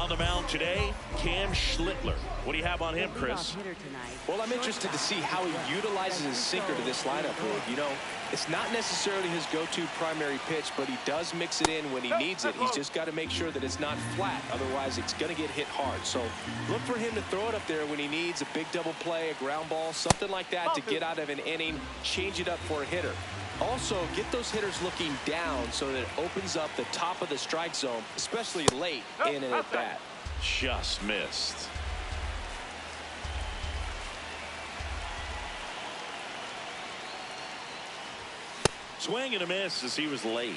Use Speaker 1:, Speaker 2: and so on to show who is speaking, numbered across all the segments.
Speaker 1: On the mound today, Cam Schlittler. What do you have on him, Chris?
Speaker 2: Well, I'm interested to see how he utilizes his sinker to this lineup. You know, it's not necessarily his go-to primary pitch, but he does mix it in when he needs it. He's just got to make sure that it's not flat. Otherwise, it's going to get hit hard. So look for him to throw it up there when he needs a big double play, a ground ball, something like that to get out of an inning, change it up for a hitter. Also, get those hitters looking down so that it opens up the top of the strike zone, especially late in an at-bat.
Speaker 1: Just missed. Swing and a miss as he was late.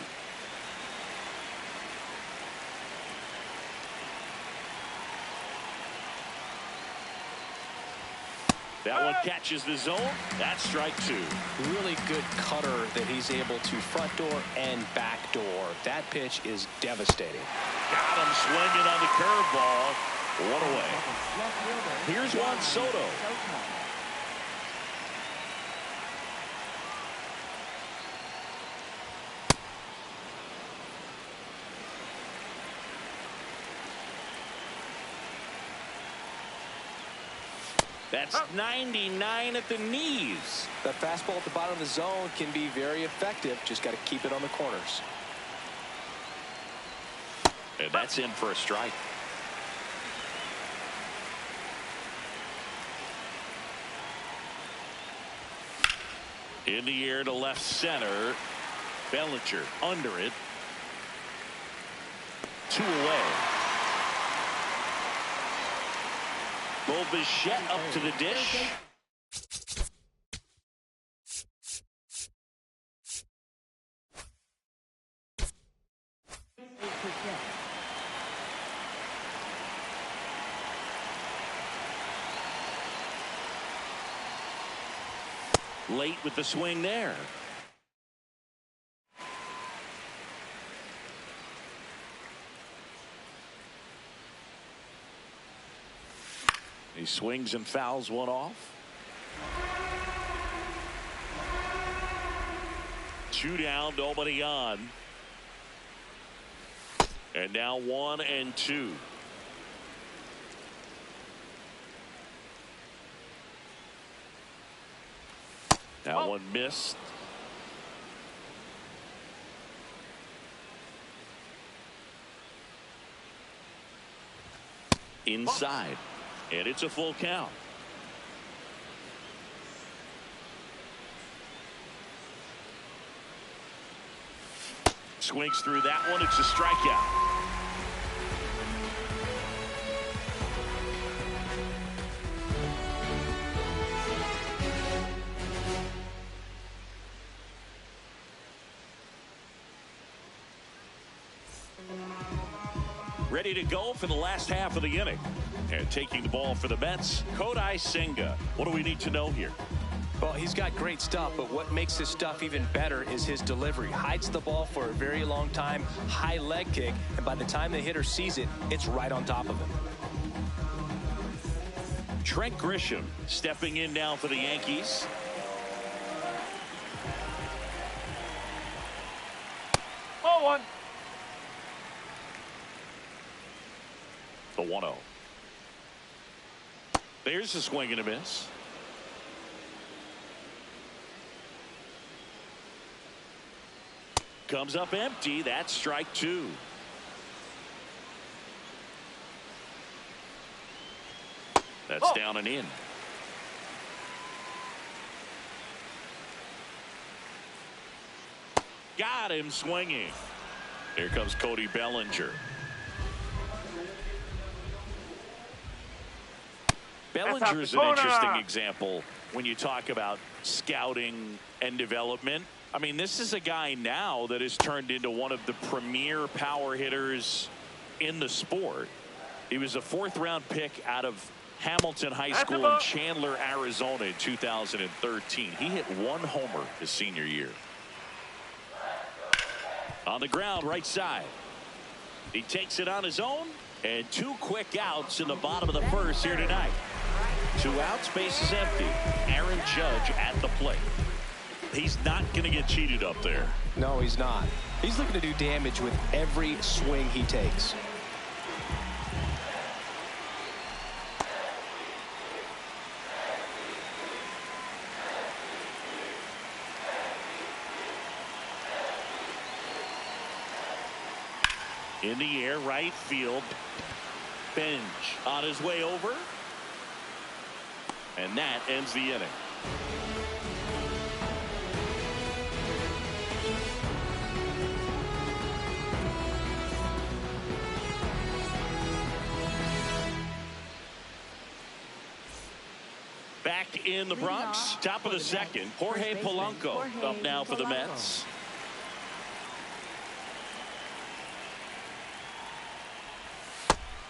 Speaker 1: That one catches the zone. That's strike two.
Speaker 2: Really good cutter that he's able to front door and back door. That pitch is devastating.
Speaker 1: Got him swinging on the curveball. One away. Here's Juan Soto. That's 99 at the knees.
Speaker 2: That fastball at the bottom of the zone can be very effective. Just got to keep it on the corners.
Speaker 1: And that's in for a strike. In the air to left center. Bellinger under it. 2 away. Bo Bichette up to the dish. Late with the swing there. He swings and fouls one off. 2 down, nobody on. And now 1 and 2. That one missed. Inside. And it's a full count. Swings through that one. It's a strikeout. Ready to go for the last half of the inning. And taking the ball for the Mets, Kodai Senga. What do we need to know here?
Speaker 2: Well, he's got great stuff, but what makes his stuff even better is his delivery. Hides the ball for a very long time, high leg kick, and by the time the hitter sees it, it's right on top of him.
Speaker 1: Trent Grisham stepping in now for the Yankees.
Speaker 3: Ball one.
Speaker 1: The 1-0. There's a swing and a miss. Comes up empty. That's strike 2. That's down and in. Got him swinging. Here comes Cody Bellinger. Bellinger is an interesting example when you talk about scouting and development. I mean, this is a guy now that has turned into one of the premier power hitters in the sport. He was a 4th-round pick out of Hamilton High School in Chandler, Arizona in 2013. He hit 1 homer his senior year. On the ground, right side. He takes it on his own, and 2 quick outs in the bottom of the 1st here tonight. 2 outs, base is empty. Aaron Judge at the plate. He's not going to get cheated up there.
Speaker 2: No, he's not. He's looking to do damage with every swing he takes.
Speaker 1: In the air, right field. Benj on his way over. And that ends the inning. Back in the Bronx, top of the second, Jorge Polanco up now for the Mets.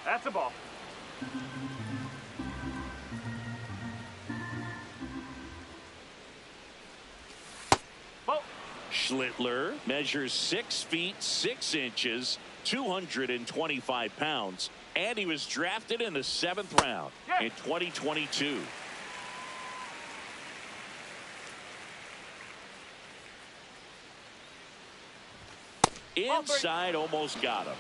Speaker 3: That's a ball. Ball.
Speaker 1: Schlittler measures 6 feet 6 inches, 225 pounds, and he was drafted in the 7th round in 2022. Inside, almost got him.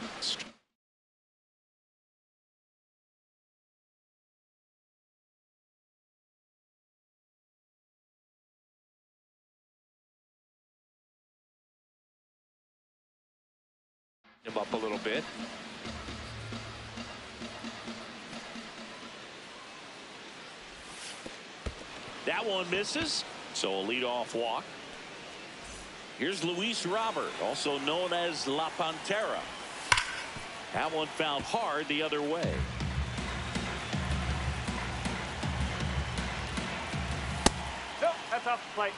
Speaker 2: Him up a little bit.
Speaker 1: That one misses, so a leadoff walk. Here's Luis Robert, also known as La Pantera. That one fouled hard the other way.
Speaker 3: Nope, that's off the plate.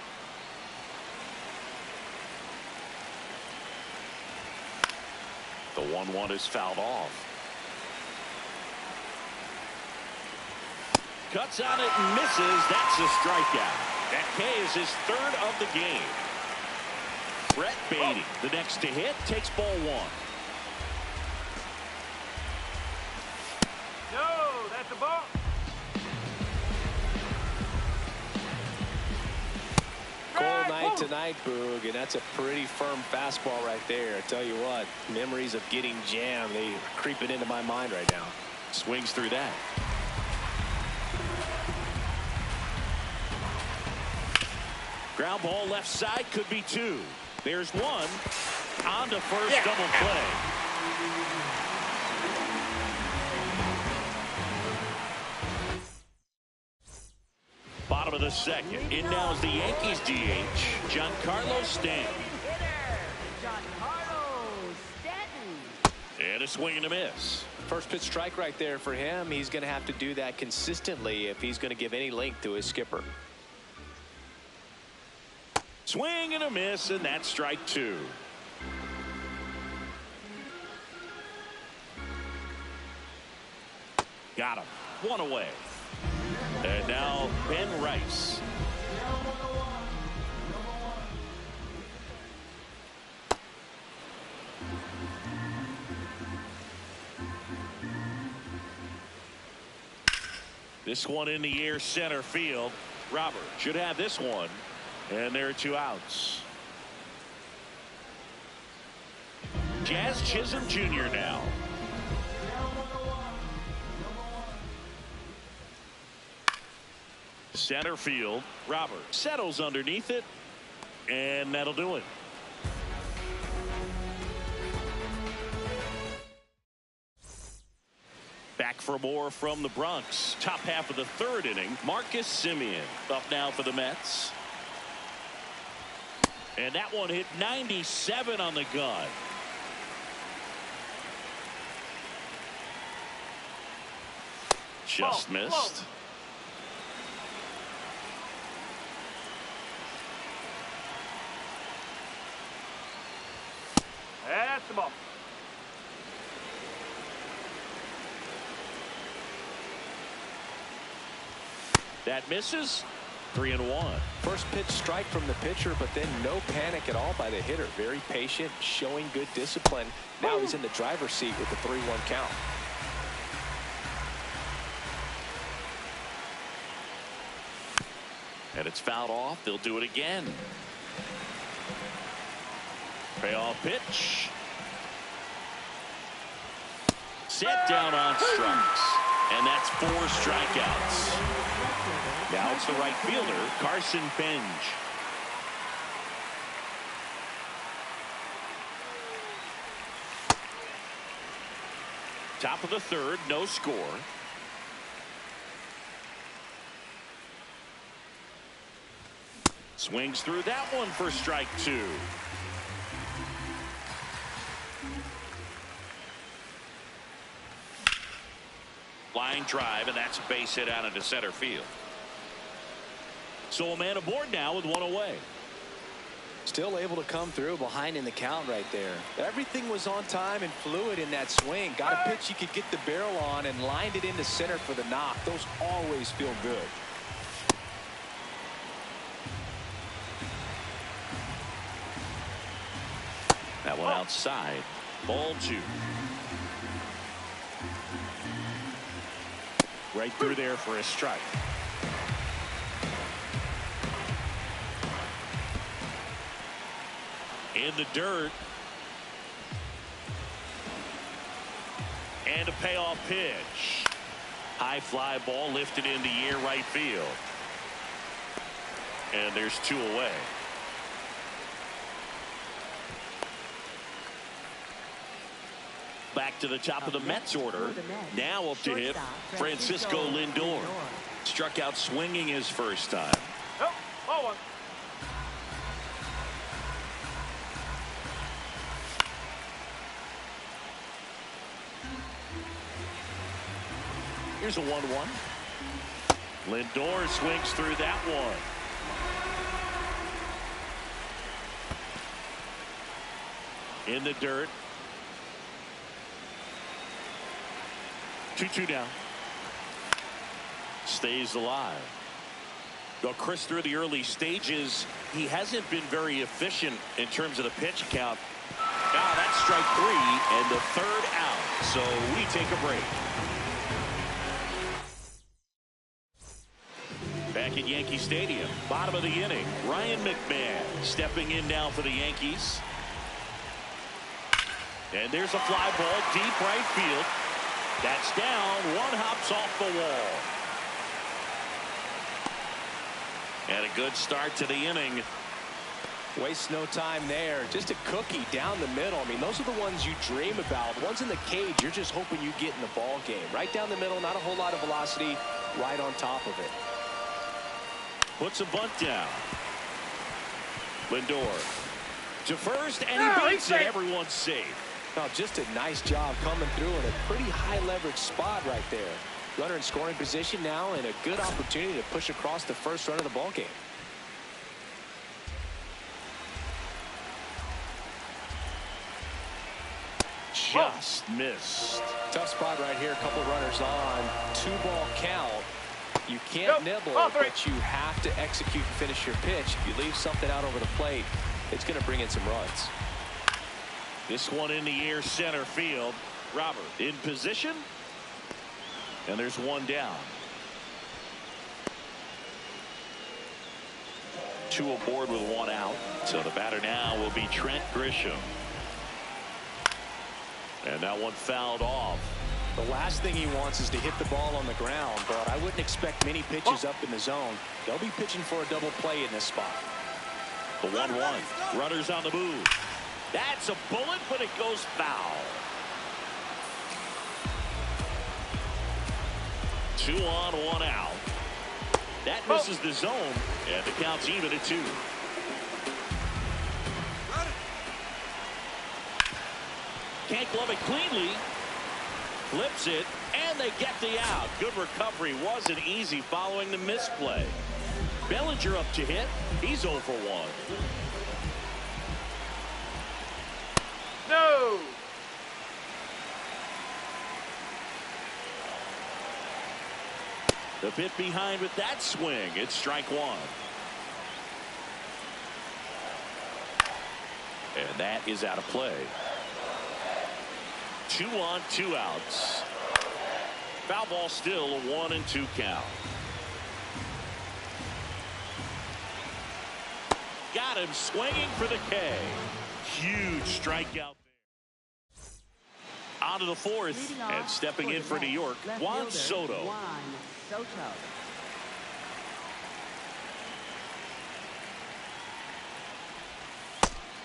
Speaker 1: The 1-1 is fouled off. Cuts on it and misses. That's a strikeout. That K is his 3rd of the game. Brett Beatty, the next to hit, takes ball 1.
Speaker 3: No, that's a ball.
Speaker 2: Cold night tonight, Boog, and that's a pretty firm fastball right there. I tell you what, memories of getting jammed, they are creeping into my mind right now.
Speaker 1: Swings through that. Ground ball left side, could be 2. There's 1 on to first, double play. Bottom of the second. In now is the Yankees DH, Giancarlo Stanton. And a swing and a miss.
Speaker 2: First pitch strike right there for him. He's going to have to do that consistently if he's going to give any length to his skipper.
Speaker 1: Swing and a miss, and that's strike 2. Got him. 1 away. And now Ben Rice. This one in the air, center field. Robert should have this one. And there are 2 outs. Jazz Chisholm Jr. now. Center field. Robert settles underneath it. And that'll do it. Back for more from the Bronx. Top half of the 3rd inning. Marcus Semien up now for the Mets. And that one hit 97 on the gun. Just missed.
Speaker 3: That's the ball.
Speaker 1: That misses. 3-1.
Speaker 2: First pitch strike from the pitcher, but then no panic at all by the hitter. Very patient, showing good discipline. Now he's in the driver's seat with the 3-1 count.
Speaker 1: And it's fouled off. They'll do it again. Payoff pitch. Set down on strikes. And that's 4 strikeouts. Now it's the right fielder, Carson Benj. Top of the third, no score. Swings through that one for strike two. Line drive, and that's a base hit out into center field. So a man aboard now with one away.
Speaker 2: Still able to come through behind in the count right there. Everything was on time and fluid in that swing. Got a pitch you could get the barrel on and lined it into center for the knock. Those always feel good.
Speaker 1: That one outside. Ball two. Right through there for a strike. In the dirt. And a payoff pitch. High fly ball lifted into the air right field. And there's two away. Back to the top of the Mets order. Now up to hit Francisco Lindor. Struck out swinging his first time.
Speaker 3: Oh, ball one.
Speaker 1: Here's a 1-1. Lindor swings through that one. In the dirt. 2-2 down. Stays alive. Well, Chris, through the early stages, he hasn't been very efficient in terms of the pitch count. Now that's strike three and the third out. So we take a break. Back at Yankee Stadium, bottom of the inning, Ryan McMahon stepping in now for the Yankees. And there's a fly ball deep right field. That's down. One hops off the wall. And a good start to the inning.
Speaker 2: Waste no time there. Just a cookie down the middle. I mean, those are the ones you dream about. Ones in the cage, you're just hoping you get in the ball game. Right down the middle, not a whole lot of velocity. Right on top of it.
Speaker 1: Puts a bunt down. Lindor to first, and he beats it. Everyone's safe.
Speaker 2: Now, just a nice job coming through in a pretty high leverage spot right there. Runner in scoring position now, and a good opportunity to push across the first run of the ball game.
Speaker 1: Just missed.
Speaker 2: Tough spot right here. A couple runners on. 2-ball count. You can't nibble, but you have to execute and finish your pitch. If you leave something out over the plate, it's going to bring in some runs.
Speaker 1: This one in the air, center field. Robert in position. And there's one down. Two aboard with one out. So the batter now will be Trent Grisham. And that one fouled off.
Speaker 2: The last thing he wants is to hit the ball on the ground, but I wouldn't expect many pitches up in the zone. They'll be pitching for a double play in this spot.
Speaker 1: The 1-1. Runners on the move. That's a bullet, but it goes foul. 2 on, 1 out. That misses the zone, and the count's even at 2. Can't glove it cleanly. Flips it, and they get the out. Good recovery. Wasn't easy following the misplay. Bellinger up to hit. He's 0 for 1.
Speaker 3: No.
Speaker 1: The bit behind with that swing. It's strike one. And that is out of play. 2 on, 2 outs. Foul ball still, a 1-2 count. Got him swinging for the K. Huge strikeout there. On to the fourth, and stepping in for New York, Juan Soto.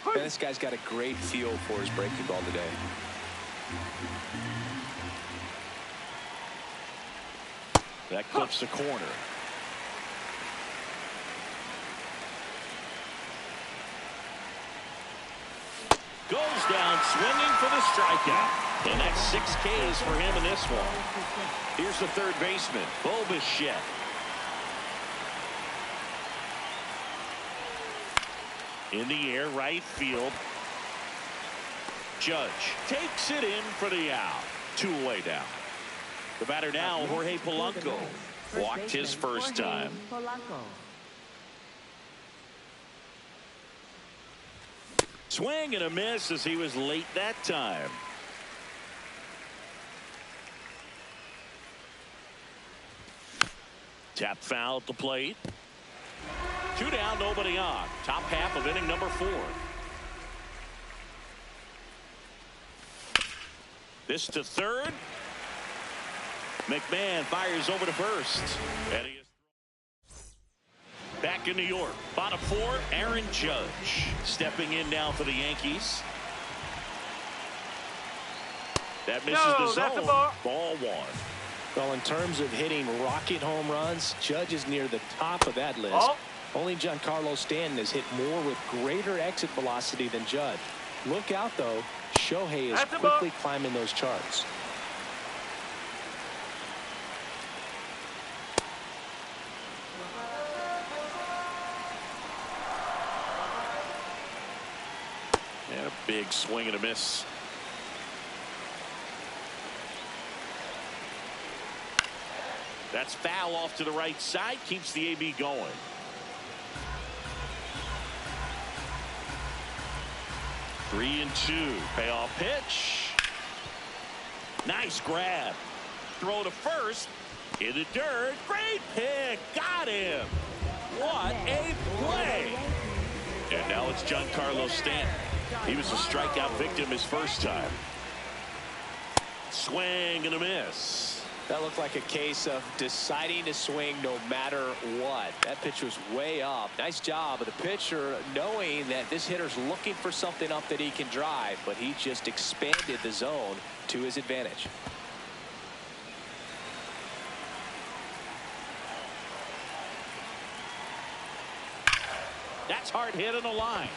Speaker 2: And this guy's got a great feel for his breaking ball today.
Speaker 1: That clips the corner. Goes down swinging for the strikeout. And that's 6 Ks for him in this one. Here's the third baseman, Bo Bichette. In the air, right field. Judge takes it in for the out. 2 away down. The batter now, Jorge Polanco. Walked his first time. Swing and a miss as he was late that time. Tap foul at the plate. 2 down, nobody on. Top half of inning number 4. This to third. McMahon fires over to first. And he is back in New York. Bottom 4, Aaron Judge stepping in now for the Yankees. That misses the zone. Ball 1.
Speaker 2: Well, in terms of hitting rocket home runs, Judge is near the top of that list.
Speaker 3: Oh.
Speaker 2: Only Giancarlo Stanton has hit more with greater exit velocity than Judge. Look out, though. Shohei is quickly climbing those charts.
Speaker 1: And a big swing and a miss. That's foul off to the right side. Keeps the AB going. Three and 2. Payoff pitch. Nice grab. Throw to first. In the dirt. Great pick. Got him. What a play. And now it's Giancarlo Stanton. He was a strikeout victim his first time. Swing and a miss.
Speaker 2: That looked like a case of deciding to swing no matter what. That pitch was way up. Nice job of the pitcher knowing that this hitter's looking for something up that he can drive, but he just expanded the zone to his advantage.
Speaker 1: That's hard hit on the line.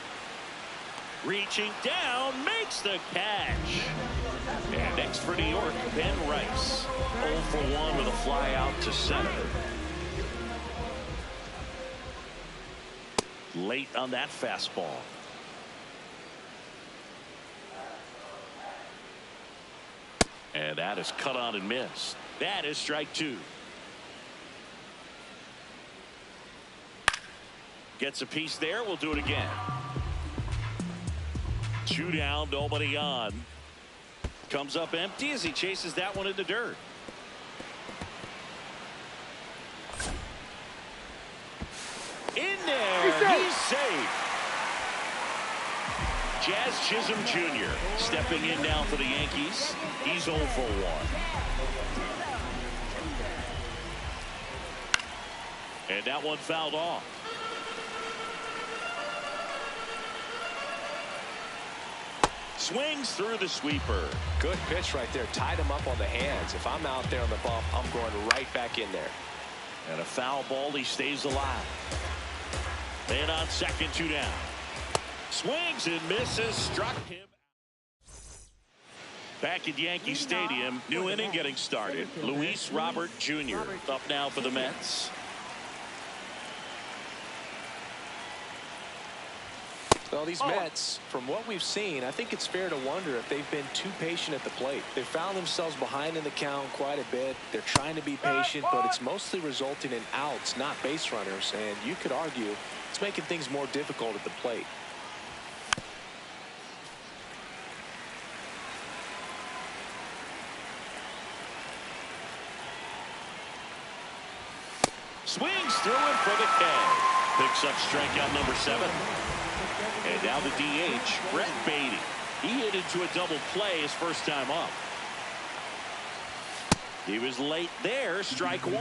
Speaker 1: Reaching down, makes the catch. And next for New York, Ben Rice. 0 for 1 with a fly out to center. Late on that fastball. And that is cut on and missed. That is strike 2. Gets a piece there. We'll do it again. 2 down, nobody on. Comes up empty as he chases that one in the dirt. In there, he's safe. Jazz Chisholm Jr. stepping in now for the Yankees. He's 0 for 1. And that one fouled off. Swings through the sweeper.
Speaker 2: Good pitch right there. Tied him up on the hands. If I'm out there on the bump, I'm going right back in there.
Speaker 1: And a foul ball. He stays alive. And on second, 2 down. Swings and misses. Struck him. Back at Yankee Stadium. New inning getting started. Luis Robert Jr. up now for the Mets.
Speaker 2: Well, these Mets, from what we've seen, I think it's fair to wonder if they've been too patient at the plate. They found themselves behind in the count quite a bit. They're trying to be patient, but it's mostly resulting in outs, not base runners. And you could argue it's making things more difficult at the plate.
Speaker 1: Swings through it for the K. Picks up strikeout number 7. And now the DH, Brett Baty. He hit into a double play his first time up. He was late there, strike 1.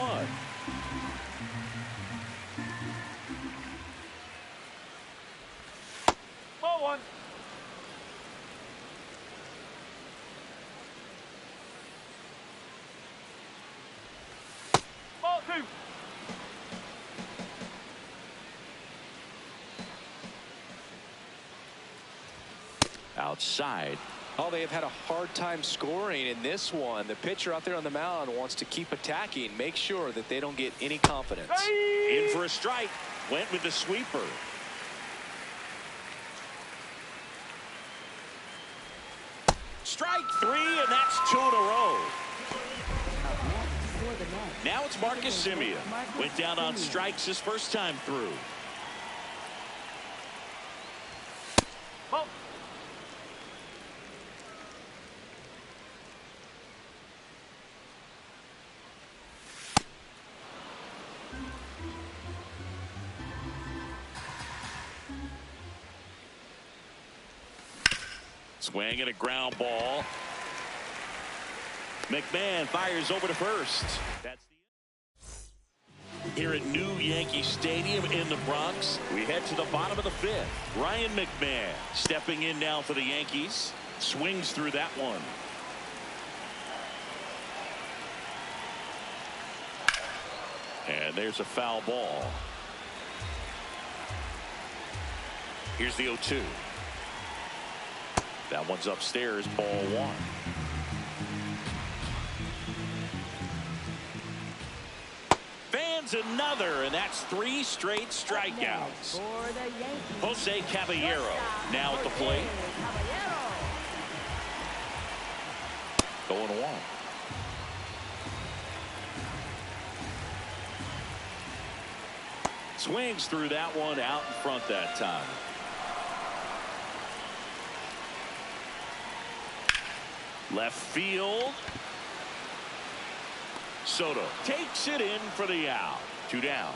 Speaker 3: Ball 1.
Speaker 1: outside.
Speaker 2: Oh, they have had a hard time scoring in this one. The pitcher out there on the mound wants to keep attacking, make sure that they don't get any confidence.
Speaker 1: In for a strike. Went with the sweeper. Strike 3, and that's 2 in a row. Now it's Marcus Semien. Went down on strikes his first time through.
Speaker 3: Ball.
Speaker 1: Swing and a ground ball. McMahon fires over to first. That's the here at New Yankee Stadium in the Bronx. We head to the bottom of the 5th. Ryan McMahon stepping in now for the Yankees. Swings through that one. And there's a foul ball. Here's the 0-2. That one's upstairs, ball 1. Fans another, and that's 3 straight strikeouts. Jose Caballero now at the plate. 0-1. Swings through that one out in front that time. Left field. Soto takes it in for the out. 2 down.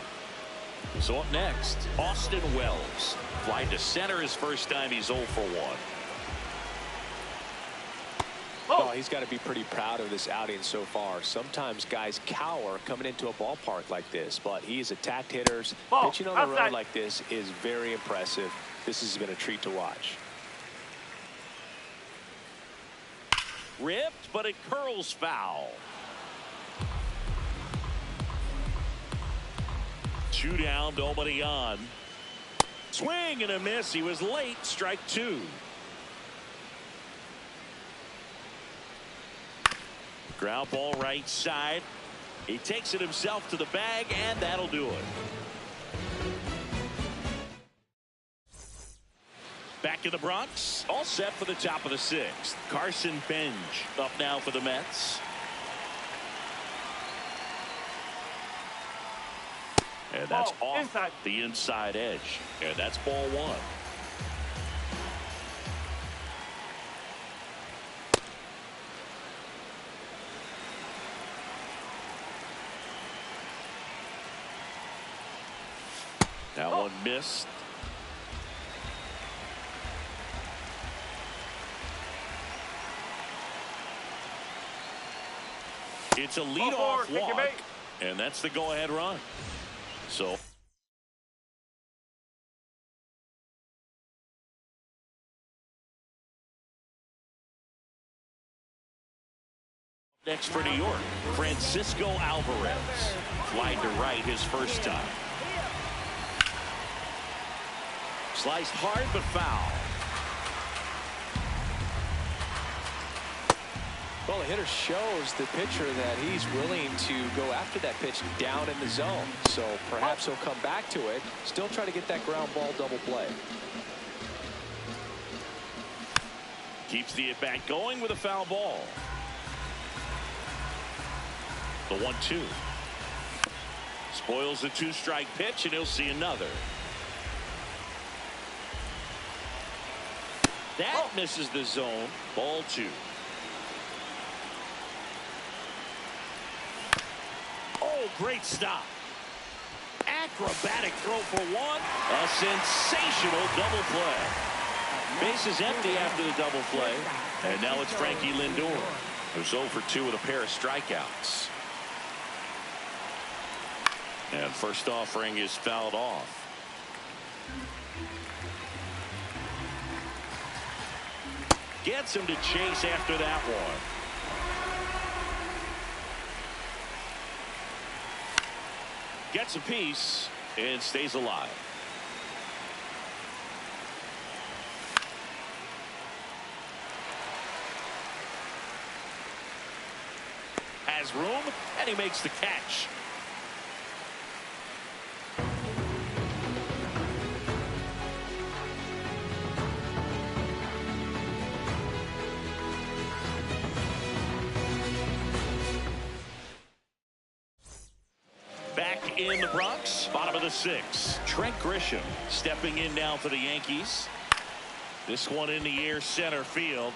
Speaker 1: So up next, Austin Wells. Fly to center his first time. He's 0 for 1.
Speaker 2: Oh, he's got to be pretty proud of this outing so far. Sometimes guys cower coming into a ballpark like this, but he's attacked hitters.
Speaker 3: Ball.
Speaker 2: Pitching on the
Speaker 3: Outside.
Speaker 2: road like this is very impressive. This has been a treat to watch.
Speaker 1: Ripped, but it curls foul. 2 down, nobody on. Swing and a miss. He was late. Strike 2. Ground ball right side. He takes it himself to the bag, and that'll do it. Back in the Bronx, all set for the top of the 6th. Carson Bench up now for the Mets. And that's
Speaker 3: Ball.
Speaker 1: off
Speaker 3: Inside.
Speaker 1: the inside edge. And that's ball 1. That one missed. It's a leadoff walk, and that's the go-ahead run. So next for New York, Francisco Alvarez. Flied to right his first time. Sliced hard but foul.
Speaker 2: Well, the hitter shows the pitcher that he's willing to go after that pitch down in the zone. So perhaps he'll come back to it. Still try to get that ground ball double play.
Speaker 1: Keeps the at-bat going with a foul ball. The 1-2. Spoils the 2-strike pitch, and he'll see another. That misses the zone. Ball 2. Oh, great stop. Acrobatic throw for 1. A sensational double play. Base is empty after the double play. And now it's Frankie Lindor, who's 0 for 2 with a pair of strikeouts. And first offering is fouled off. Gets him to chase after that one. Gets a piece and stays alive. has room, and he makes the catch. Back in the Bronx, bottom of the 6th. Trent Grisham stepping in now for the Yankees. This one in the air, center field.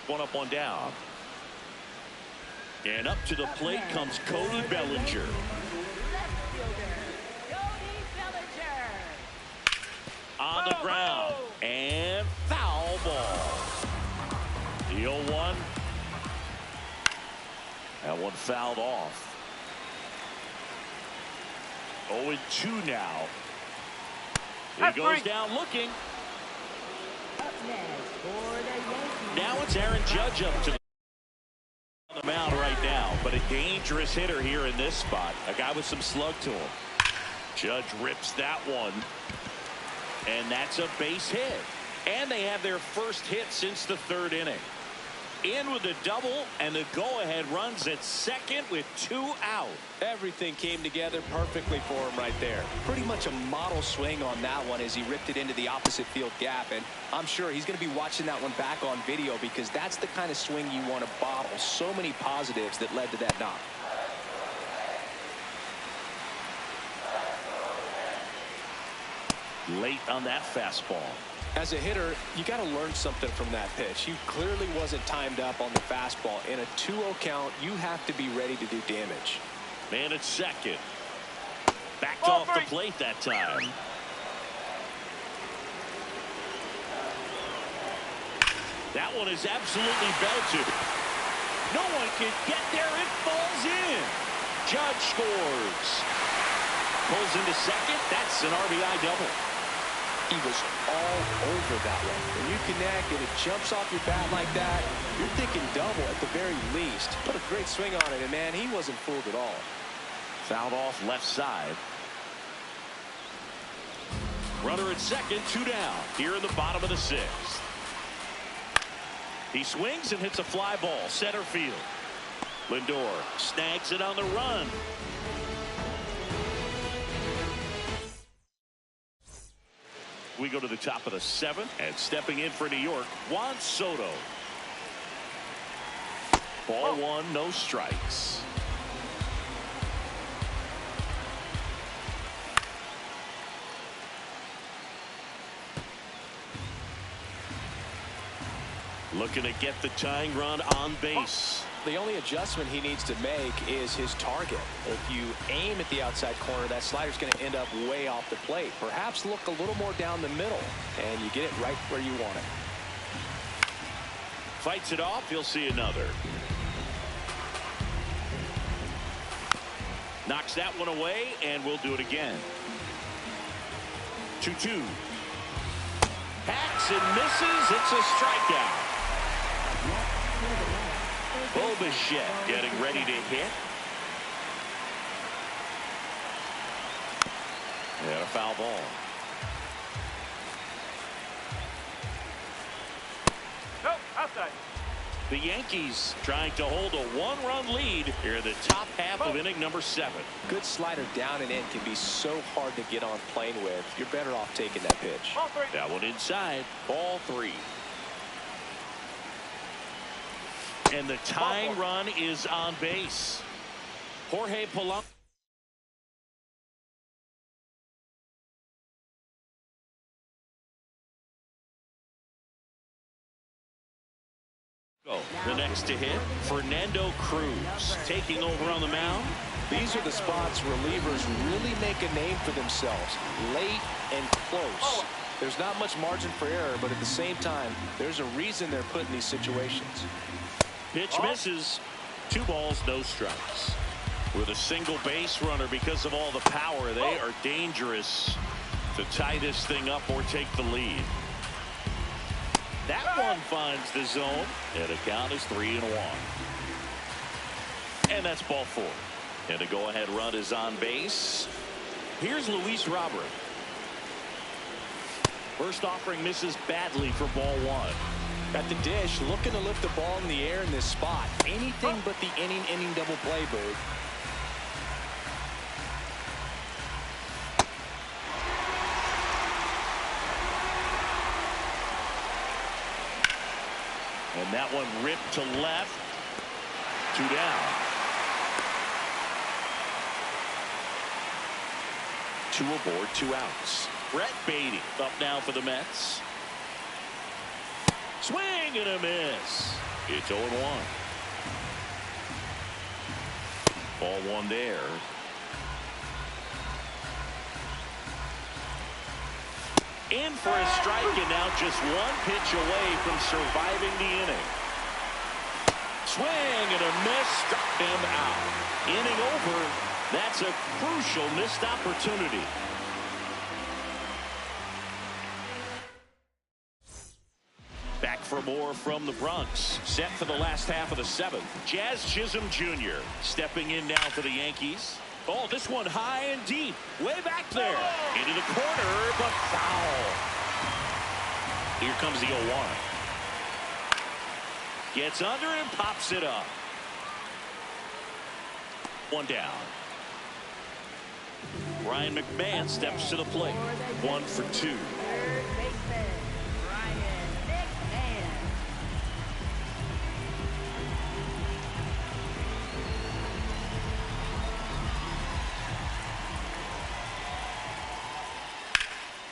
Speaker 1: One up, one down. And up to the plate comes Cody Bellinger. On the ground. And foul ball. The 0-1. That one fouled off. 0-2 now. He goes down looking. Now it's Aaron Judge up to the mound right now, but a dangerous hitter here in this spot. A guy with some slug to him. Judge rips that one, and that's a base hit. And they have their first hit since the 3rd inning. In with the double, and the go-ahead runs at second with 2 out.
Speaker 2: Everything came together perfectly for him right there. Pretty much a model swing on that one as he ripped it into the opposite field gap. And I'm sure he's going to be watching that one back on video because that's the kind of swing you want to bottle. So many positives that led to that knock.
Speaker 1: Late on that fastball.
Speaker 2: As a hitter, you got to learn something from that pitch. He clearly wasn't timed up on the fastball. In a 2-0 count, you have to be ready to do damage.
Speaker 1: Man at second. Backed off the plate that time. That one is absolutely belted. No one can get there. It falls in. Judge scores. Pulls into second. That's an RBI double.
Speaker 2: He was all over that one. When you connect and it jumps off your bat like that, you're thinking double at the very least. Put a great swing on it, and man, he wasn't fooled at all.
Speaker 1: Fouled off left side. Runner at second, 2 down. Here in the bottom of the 6th. He swings and hits a fly ball, center field. Lindor snags it on the run. We go to the top of the 7th, and stepping in for New York, Juan Soto. Ball 1, no strikes. Looking to get the tying run on base.
Speaker 2: The only adjustment he needs to make is his target. If you aim at the outside corner, that slider's going to end up way off the plate. Perhaps look a little more down the middle, and you get it right where you want it.
Speaker 1: Fights it off. He'll see another. Knocks that one away, and we'll do it again. 2-2. Hacks and misses. It's a strikeout. Bo Bichette getting ready to hit. And a foul ball.
Speaker 3: Nope, outside.
Speaker 1: The Yankees trying to hold a 1-run lead here in the top half of inning number 7.
Speaker 2: Good slider down and in can be so hard to get on plane with. You're better off taking that pitch.
Speaker 3: Ball 3.
Speaker 1: That one inside. Ball 3. And the tying run is on base. Jorge Polanco. The next to hit, Fernando Cruz taking over on the mound.
Speaker 2: These are the spots relievers really make a name for themselves. Late and close. There's not much margin for error, but at the same time, there's a reason they're put in these situations.
Speaker 1: Pitch misses. 2 balls, no strikes. With a single base runner, because of all the power, they are dangerous to tie this thing up or take the lead. That one finds the zone, and the count is 3-1. And that's ball 4. And the go-ahead run is on base. Here's Luis Robert. First offering misses badly for ball 1.
Speaker 2: At the dish, looking to lift the ball in the air in this spot. Anything but the inning double play, Boog.
Speaker 1: And that one ripped to left. 2 down. 2 aboard, 2 outs. Brett Baty up now for the Mets. Swing and a miss. It's 0-1. Ball 1 there. In for a strike, and now just 1 pitch away from surviving the inning. Swing and a miss, struck him out. Inning over. That's a crucial missed opportunity. Back for more from the Bronx. Set for the last half of the 7th. Jazz Chisholm Jr. stepping in now for the Yankees. Oh, this one high and deep. Way back there. Into the corner, but foul. Here comes the 0-1. Gets under and pops it up. 1 down. Ryan McMahon steps to the plate. 1 for 2.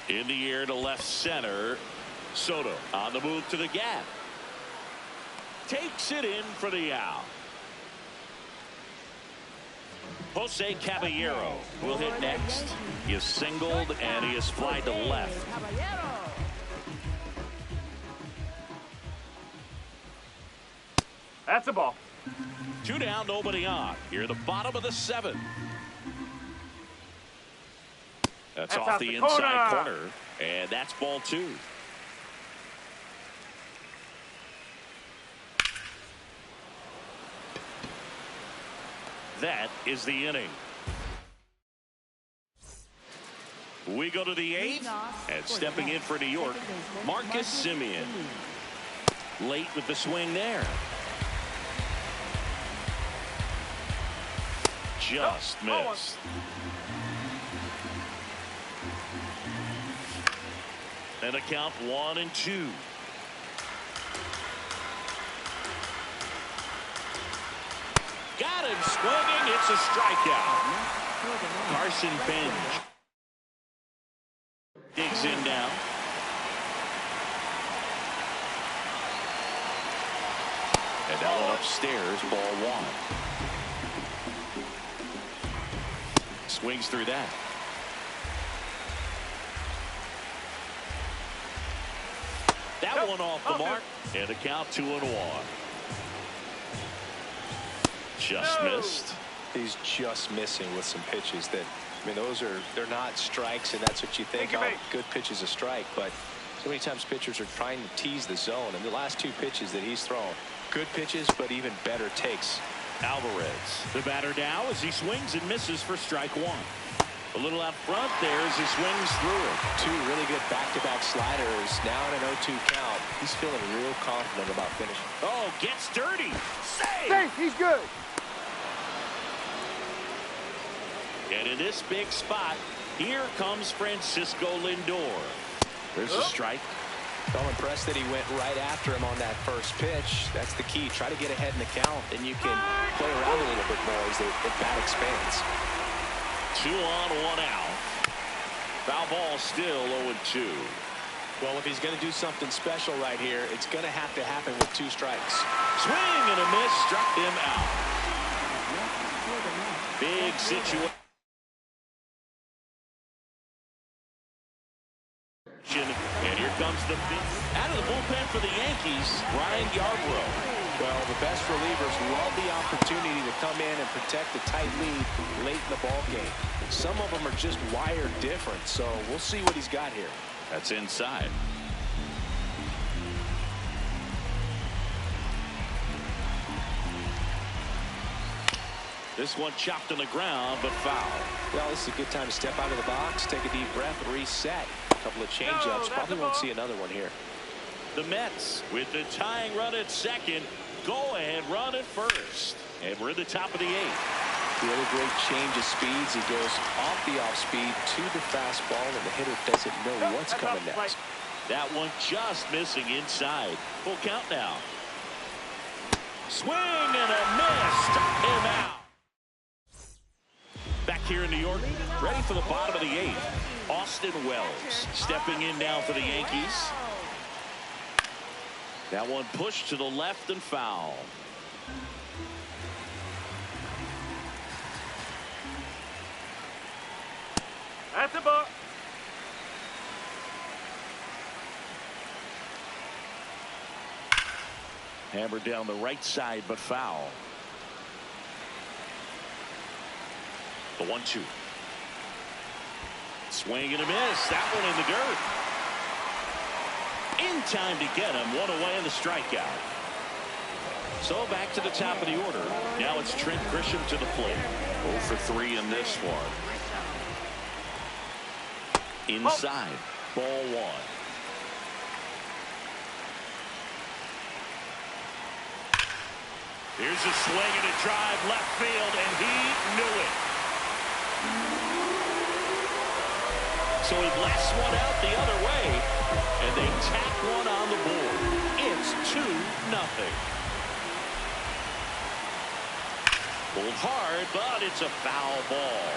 Speaker 1: In the air to left center. Soto on the move to the gap. Takes it in for the out. Jose Caballero will hit next. He is singled and he is flied to left.
Speaker 3: That's a ball.
Speaker 1: 2 down, nobody on. Here, the bottom of the 7th. That's off the inside corner. And that's ball 2. That is the inning. We go to the 8th, and stepping in for New York, Marcus Semien. Late with the swing there. Just missed. And a count 1-2. Got him swinging. It's a strikeout. Carson Bench digs in now. And that one upstairs, ball 1. Swings through that. That one off the mark. And a count 2-1. Just missed.
Speaker 2: He's just missing with some pitches that, I mean, they're not strikes, and that's what you think of. Good pitch is a strike, but so many times pitchers are trying to tease the zone. And the last 2 pitches that he's thrown, good pitches, but even better takes.
Speaker 1: Alvarez, the batter now as he swings and misses for strike 1. A little out front there as he swings through it.
Speaker 2: 2 really good back-to-back sliders. Now in an 0-2 count. He's feeling real confident about finishing.
Speaker 1: Oh, gets dirty. Save!
Speaker 3: Safe, he's good.
Speaker 1: And in this big spot, here comes Francisco Lindor. There's a strike.
Speaker 2: I'm impressed that he went right after him on that first pitch. That's the key. Try to get ahead in the count, and you can play around a little bit more as the bat expands.
Speaker 1: 2 on, 1 out. Foul ball still 0-2.
Speaker 2: Well, if he's going to do something special right here, it's going to have to happen with 2 strikes.
Speaker 1: Swing and a miss, struck him out. Big situation. And here comes the out of the bullpen for the Yankees, Ryan Yarbrough.
Speaker 2: Well, the best relievers love the opportunity to come in and protect a tight lead late in the ball game. Some of them are just wired different, so we'll see what he's got here.
Speaker 1: That's inside. This one chopped on the ground, but foul.
Speaker 2: Well, this is a good time to step out of the box, take a deep breath, and reset. A couple of change-ups. Probably won't see another one here.
Speaker 1: The Mets with the tying run at second. Go ahead run at first. And we're in the top of the 8th.
Speaker 2: The other great change of speeds. He goes off the off speed to the fastball, and the hitter doesn't know what's coming next.
Speaker 1: That one just missing inside. Full count now. Swing and a miss. Struck him out. Back here in New York, ready for the bottom of the 8th. Austin Wells stepping in now for the Yankees. That one pushed to the left and foul.
Speaker 3: That's a ball.
Speaker 1: Hammered down the right side, but foul. The 1-2. Swing and a miss. That one in the dirt. In time to get him. One away in the strikeout. So back to the top of the order. Now it's Trent Grisham to the plate. 0 for 3 in this one. Inside. Ball 1. Here's a swing and a drive left field, and he knew it. So he blasts one out the other way, and they tack one on the board. It's 2-0. Pulled hard, but it's a foul ball.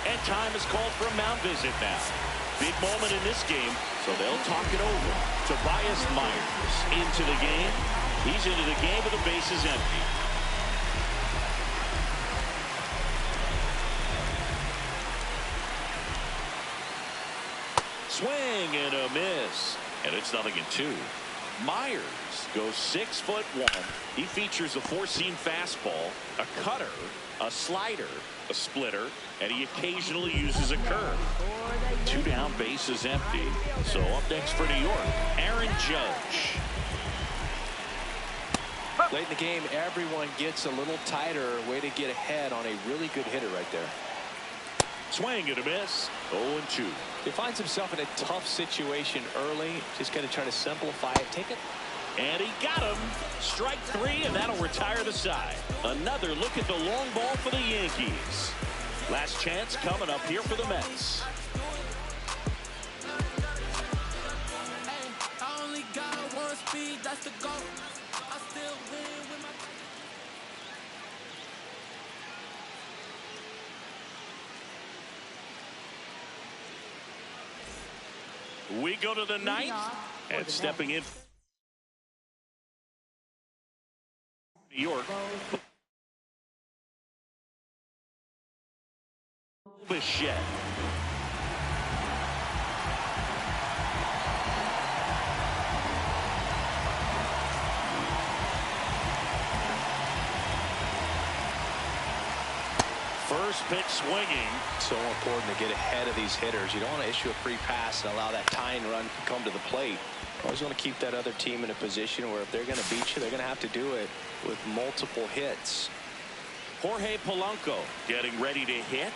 Speaker 1: And time is called for a mound visit now. Big moment in this game, so they'll talk it over. Tobias Myers into the game. He's into the game with the bases empty. Swing and a miss. And it's 0-2. Myers goes 6'1". He features a four-seam fastball, a cutter, a slider, a splitter, and he occasionally uses a curve. 2 down, bases empty. So up next for New York, Aaron Judge.
Speaker 2: Late in the game, everyone gets a little tighter. Way to get ahead on a really good hitter right there.
Speaker 1: Swing and a miss. 0-2.
Speaker 2: He finds himself in a tough situation early. Just got to try to simplify it. Take it.
Speaker 1: And he got him. Strike 3, and that'll retire the side. Another look at the long ball for the Yankees. Last chance coming up here for the Mets.
Speaker 4: I only got one speed, that's the goal. I still win with my...
Speaker 1: We go to the 9th, and stepping in New York. Bichette. First pitch swinging.
Speaker 2: So important to get ahead of these hitters. You don't want to issue a free pass and allow that tying run to come to the plate. Always want to keep that other team in a position where if they're going to beat you, they're going to have to do it with multiple hits.
Speaker 1: Jorge Polanco getting ready to hit.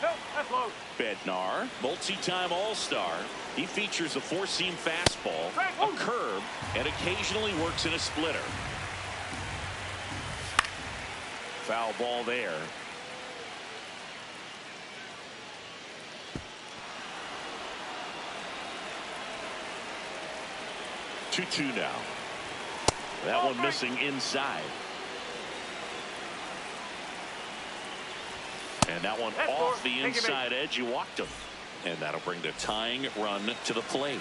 Speaker 3: Nope, that's low.
Speaker 1: Bednar, multi-time All-Star. He features a four-seam fastball, a curve, and occasionally works in a splitter. Foul ball there. Two now. That one missing inside. And that one off the inside edge. You walked him. And that'll bring the tying run to the plate.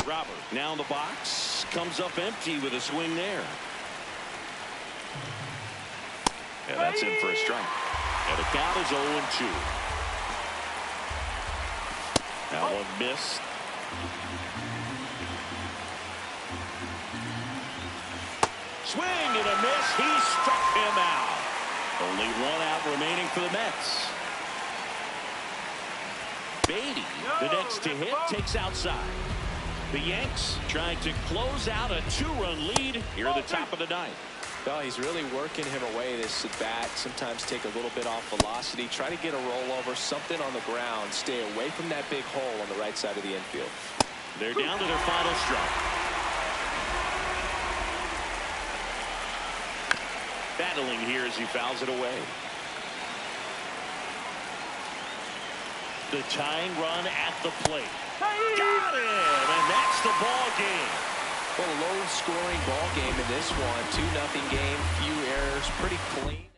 Speaker 1: Robert now in the box. Comes up empty with a swing there. And that's in for a strike. And the count is 0-2. That one missed. Swing and a miss. He struck him out. Only one out remaining for the Mets. Beatty, the next to hit, takes outside. The Yanks trying to close out a 2-run lead here at the top of the ninth.
Speaker 2: Well, he's really working him away this at bat. Sometimes take a little bit off velocity. Try to get a rollover, something on the ground. Stay away from that big hole on the right side of the infield.
Speaker 1: They're down to their final strike. Battling here as he fouls it away. The tying run at the plate. Got him, and that's the ball game.
Speaker 2: Well, a low-scoring ball game in this one. 2-0 game, few errors, pretty clean.